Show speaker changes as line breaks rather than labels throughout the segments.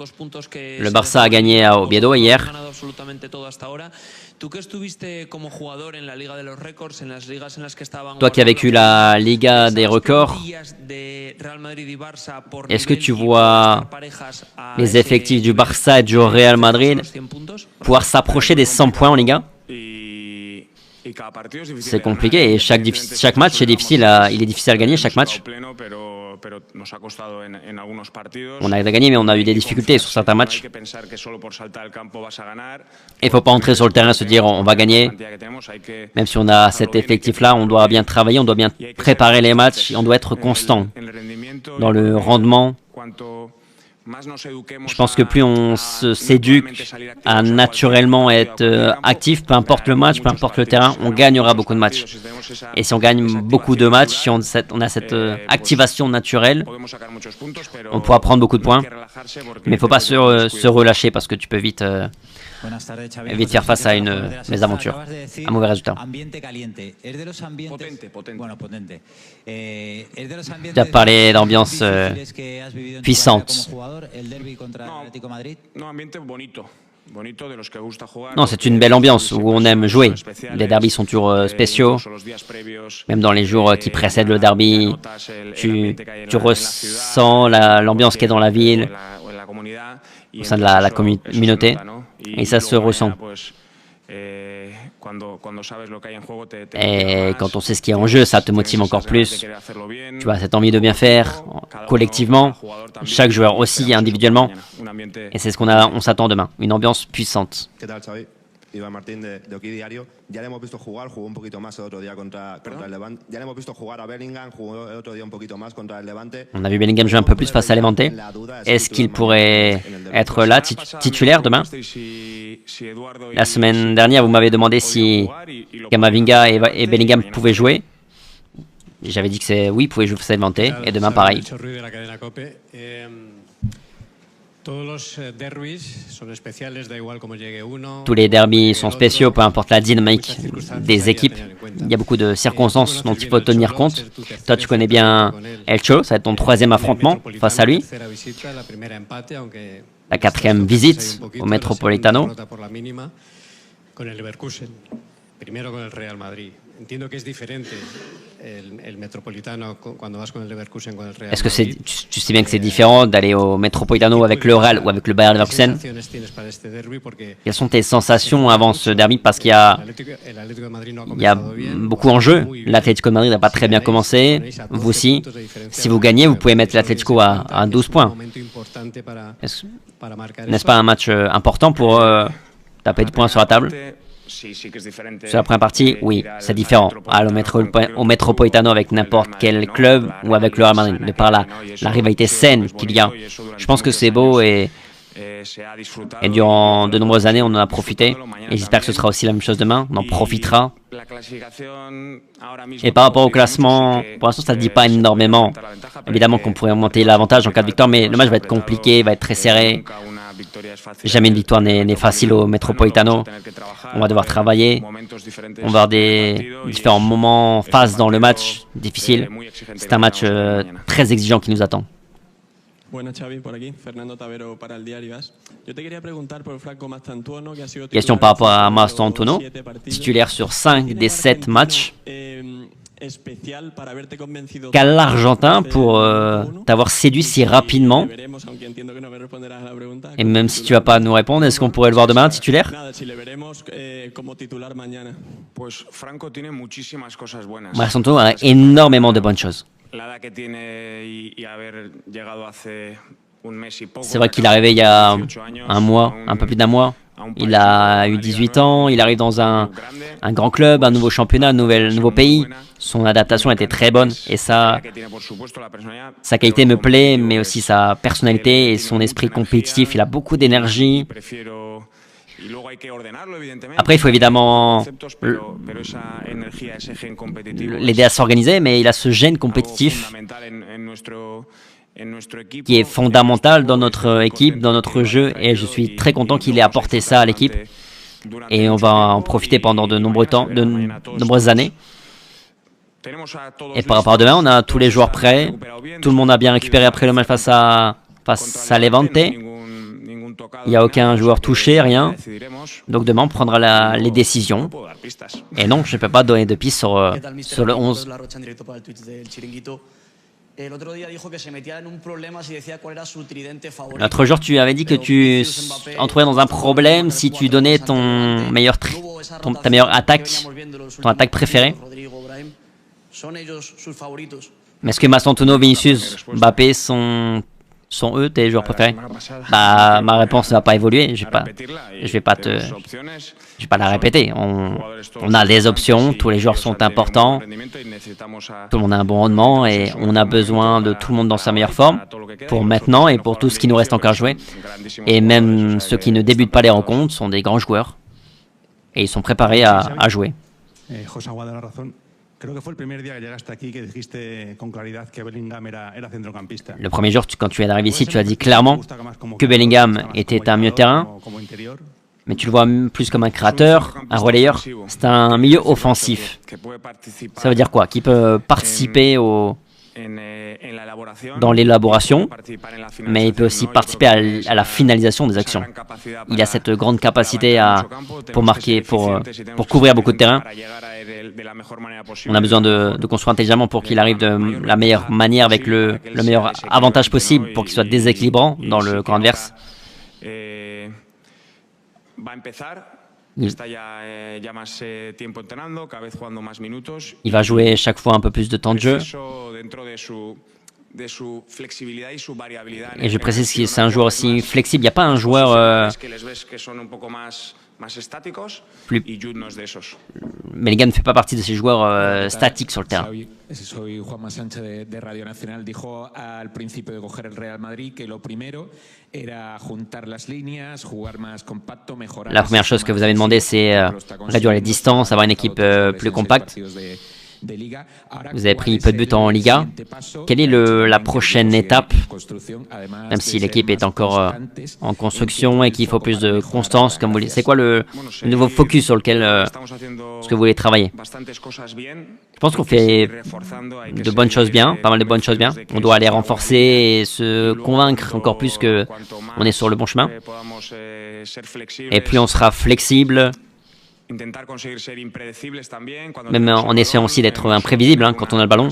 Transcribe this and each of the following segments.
Le Barça a gagné à Oviedo hier. Toi qui as vécu la Liga des records, est-ce que tu vois les effectifs du Barça et du Real Madrid pouvoir s'approcher des 100 points en Liga? C'est compliqué et chaque match est difficile il est difficile à gagner chaque match. On a gagné mais on a eu des difficultés sur certains matchs. Il ne faut pas entrer sur le terrain et se dire on va gagner. Même si on a cet effectif-là, on doit bien travailler, on doit bien préparer les matchs et on doit être constant dans le rendement. Je pense que plus on s'éduque à naturellement être actif, peu importe le match, peu importe le terrain, on gagnera beaucoup de matchs. Et si on gagne beaucoup de matchs, si on a cette activation naturelle, on pourra prendre beaucoup de points. Mais il ne faut pas se relâcher parce que tu peux vite faire face à une mésaventure, un mauvais résultat. Tu as parlé d'ambiance puissante. Non, c'est une belle ambiance où on aime jouer. Les derbys sont toujours spéciaux. Même dans les jours qui précèdent le derby, tu ressens l'ambiance qui est dans la ville, au sein de la communauté, et ça se ressent. Et quand on sait ce qui est en jeu, ça te motive encore plus. Tu as cette envie de bien faire collectivement, chaque joueur aussi individuellement. Et c'est ce on s'attend demain, une ambiance puissante.
Iván Martín de Oki Diario. Ya le hemos visto jugar, jugó un poquito más el otro día contra el Levante. Ya le hemos visto jugar a Bellingham, jugó el otro día un poquito más contra el Levante.
On a vu Bellingham jouer un peu plus face à Levante. Est-ce qu'il pourrait être là, titulaire demain? La semaine dernière, vous m'avez demandé si Camavinga et Bellingham pouvaient jouer. J'avais dit que oui, ils pouvaient jouer face à Levante. Et demain, pareil. Tous les derbys sont spéciaux, peu importe la dynamique des équipes. Il y a beaucoup de circonstances dont il faut tenir compte. Toi, tu connais bien El Cholo, ça va être ton 3e affrontement face à lui. La 4e visite au Metropolitano. Est-ce que tu sais bien que c'est différent d'aller au Metropolitano avec le Real ou avec le Bayern Leverkusen? Quelles sont tes sensations avant ce derby? Parce qu'il y a beaucoup en jeu. L'Atlético de Madrid n'a pas très bien commencé. Vous aussi. Si vous gagnez, vous pouvez mettre l'Atlético à 12 points. N'est-ce pas un match important pour taper du poing sur la table? Sur la première partie, oui, c'est différent. Au Metropolitano avec n'importe quel club ou avec le Real Madrid, de par la rivalité saine qu'il y a. Je pense que c'est beau et durant de nombreuses années, on en a profité. Et j'espère que ce sera aussi la même chose demain. On en profitera. Et par rapport au classement, pour l'instant, ça ne dit pas énormément. Évidemment qu'on pourrait monter l'avantage en cas de victoire, mais le match va être compliqué, va être très serré. Jamais une victoire n'est facile au Metropolitano. On va devoir travailler. On va avoir des différents moments, phases dans le match difficiles. C'est un match très exigeant qui nous attend. Question par rapport à Mastantuono, titulaire sur 5 des 7 matchs. Quel Argentin pour t'avoir séduit si rapidement? Et même si tu vas pas nous répondre, est-ce qu'on pourrait le voir demain titulaire? Mastantuono a énormément de bonnes choses. C'est vrai qu'il est arrivé il y a un mois, un peu plus d'un mois. Il a eu 18 ans, il arrive dans un grand club, un nouveau championnat, un nouveau pays. Son adaptation était très bonne et sa qualité me plaît, mais aussi sa personnalité et son esprit compétitif. Il a beaucoup d'énergie. Après, il faut évidemment l'aider à s'organiser, mais il a ce gène compétitif qui est fondamental dans notre équipe, dans notre jeu, et je suis très content qu'il ait apporté ça à l'équipe. Et on va en profiter pendant de nombreuses années. Et par rapport à demain, on a tous les joueurs prêts. Tout le monde a bien récupéré après le match face à Levante. Il n'y a aucun joueur touché, rien. Donc demain, on prendra les décisions. Et non, je ne peux pas donner de pistes sur le 11. L'autre jour, tu avais dit que tu en trouvais dans un problème si tu donnais ta meilleure attaque, ton attaque préférée. Mais est-ce que Massantuno, Vinicius, Mbappé sont eux tes joueurs préférés? Bah, ma réponse ne va pas évoluer. Je vais pas la répéter. On a des options, tous les joueurs sont importants, tout le monde a un bon rendement et on a besoin de tout le monde dans sa meilleure forme pour maintenant et pour tout ce qui nous reste encore à jouer. Et même ceux qui ne débutent pas les rencontres sont des grands joueurs et ils sont préparés à jouer. Le premier jour, quand tu es arrivé ici, tu as dit clairement que Bellingham était un milieu de terrain, mais tu le vois plus comme un créateur, un relayeur. C'est un milieu offensif. Ça veut dire quoi? Qui peut participer dans l'élaboration, mais il peut aussi participer à la finalisation des actions. Il a cette grande capacité pour marquer, pour couvrir beaucoup de terrain. On a besoin de construire intelligemment pour qu'il arrive de la meilleure manière, avec le meilleur avantage possible, pour qu'il soit déséquilibrant dans le camp adverse. Il va jouer chaque fois un peu plus de temps de jeu. Et je précise que c'est un joueur aussi flexible. Il n'y a pas un joueur plus... Bellingham ne fait pas partie de ces joueurs statiques sur le terrain. La première chose que vous avez demandé, c'est réduire les distances, avoir une équipe plus compacte. Vous avez pris peu de buts en Liga. Quelle est la prochaine étape, même si l'équipe est encore en construction et qu'il faut plus de constance, comme vous dites? C'est quoi le nouveau focus sur lequel ce que vous voulez travailler? Je pense qu'on fait de bonnes choses bien, pas mal de bonnes choses bien. On doit aller renforcer et se convaincre encore plus que on est sur le bon chemin. Et plus on sera flexible, même en essayant aussi d'être imprévisible quand on a le ballon,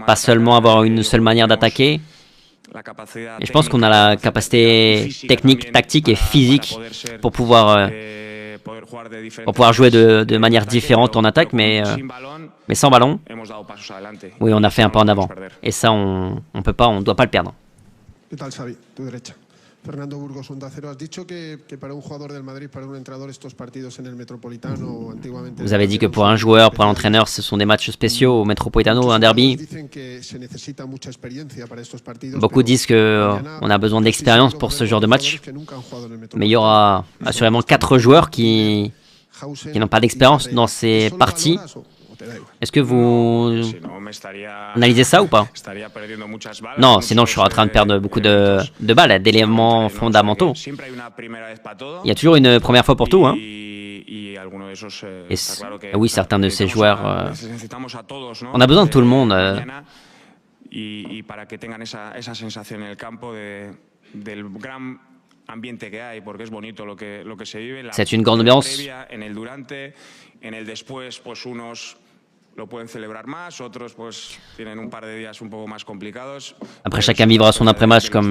pas seulement avoir une seule manière d'attaquer. Et je pense qu'on a la capacité technique, tactique et physique pour pouvoir jouer de manière différente en attaque, mais sans ballon. Oui, on a fait un pas en avant. Et ça, on ne doit pas le perdre.
Fernando Burgos, Onda Cero, has dicho que para un jugador del Madrid, para un entrenador, estos partidos en el Metropolitano, antiguamente.
Vous avez dit que pour un joueur, pour un entraîneur, ce sont des matchs spéciaux au Metropolitano, un derby. Beaucoup disent qu'on a besoin d'expérience pour ce genre de match, mais il y aura assurément 4 joueurs qui n'ont pas d'expérience dans ces parties. Est-ce que vous analysez ça ou pas? Non, sinon je suis en train de perdre beaucoup de balles, d'éléments fondamentaux. Il y a toujours une première fois pour tout. Et oui, certains de ces joueurs... on a besoin de tout le monde. C'est une grande ambiance. Après, chacun vivra son après-match comme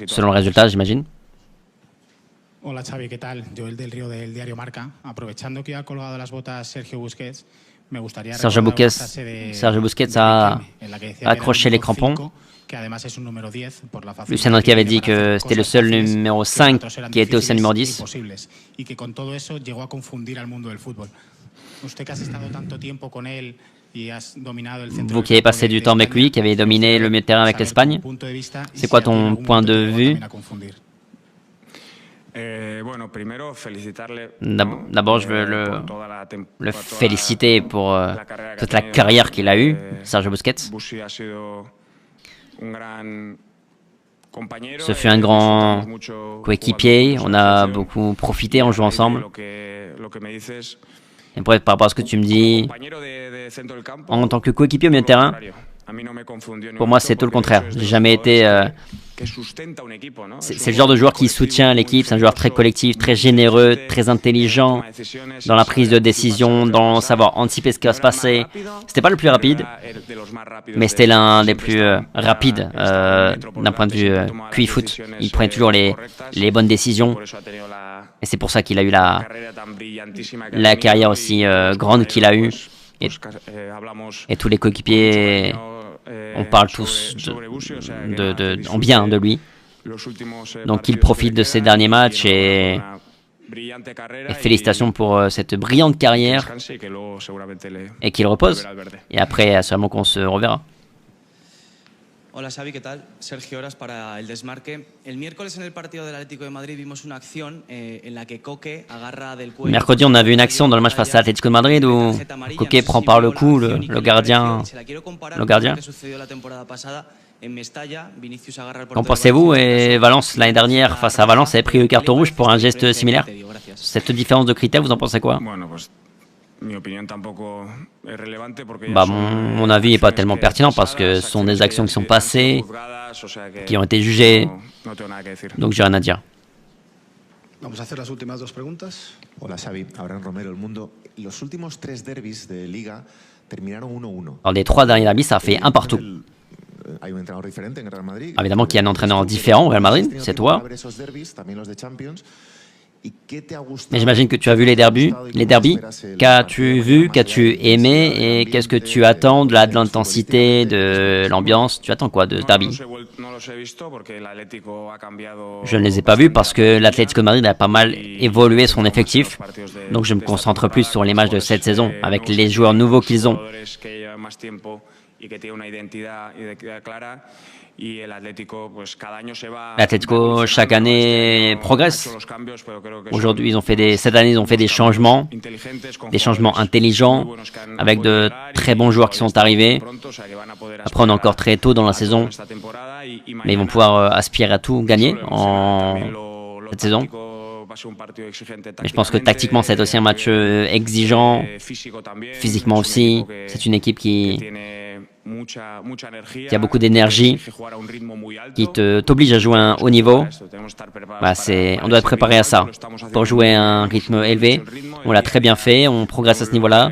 selon le résultat, j'imagine.
Hola Xavi, ¿qué tal? Joel del Río del diario Marca. Aprovechando que ha colgado las botas Sergio Busquets, me gustaría
Sergio Busquets a accroché les crampons. Lucien Enrique avait dit que c'était le seul numéro 5 qui était aussi un numéro 10. Vous qui avez passé du temps avec lui, qui avez dominé le milieu de terrain avec l'Espagne, c'est quoi ton point de vue? D'abord, je veux le féliciter pour toute la carrière qu'il a eue, Sergio Busquets. Ce fut un grand coéquipier, on a beaucoup profité en jouant ensemble. Et par rapport à ce que tu me dis, en tant que coéquipier au milieu de terrain, pour moi c'est tout le contraire. J'ai jamais été C'est le genre de joueur qui soutient l'équipe, c'est un joueur très collectif, très généreux, très intelligent dans la prise de décision, dans savoir anticiper ce qui va se passer. C'était pas le plus rapide, mais c'était l'un des plus rapides d'un point de vue QI foot. Il prenait toujours les bonnes décisions, et c'est pour ça qu'il a eu la carrière aussi grande qu'il a eue. Et tous les coéquipiers, on parle tous en bien de lui. Donc il profite de ces derniers matchs et félicitations pour cette brillante carrière et qu'il repose. Et après, assurément qu'on se reverra.
Hola Xavi, ¿qué tal? Sergio Horas para El Desmarque. El miércoles en el partido del Atlético de Madrid vimos una acción en la que Coque agarra del cuello.
Mercredi, on a vu une action dans le match face à l'Atlético de Madrid où Coque prend par le cou le gardien. Qu'en pensez-vous? Et Valence, l'année dernière, face à Valence, avait pris le carton rouge pour un geste similaire. Cette différence de critères, vous en pensez quoi? Mon avis n'est pas tellement pertinent parce que ce sont des actions qui sont passées, qui ont été jugées, donc j'ai rien à dire.
Vamos a hacer las últimas dos preguntas.
Hola Xavi, Abraham Romero, El Mundo. Los últimos 3 derbis de Liga terminaron 1-1.
Dans les 3 derniers derbys, ça a fait un partout. Évidemment qu'il y a un entraîneur différent au Real Madrid, c'est toi. Mais j'imagine que tu as vu les derbys. Qu'as-tu vu, qu'as-tu aimé et qu'est-ce que tu attends de l'intensité, de l'ambiance? Tu attends quoi de derby? Je ne les ai pas vus parce que l'Atlético de Madrid a pas mal évolué son effectif. Donc je me concentre plus sur les matchs de cette saison avec les joueurs nouveaux qu'ils ont. L'Atlético, chaque année, progresse. Aujourd'hui, cette année, ils ont fait des changements intelligents, avec de très bons joueurs qui sont arrivés. Après, on est encore très tôt dans la saison, mais ils vont pouvoir aspirer à tout gagner en cette saison. Mais je pense que tactiquement, c'est aussi un match exigeant, physiquement aussi. C'est une équipe qui a beaucoup d'énergie, qui t'oblige à jouer à un haut niveau. On doit être préparé à ça. Pour jouer à un rythme élevé, on l'a très bien fait, on progresse à ce niveau-là.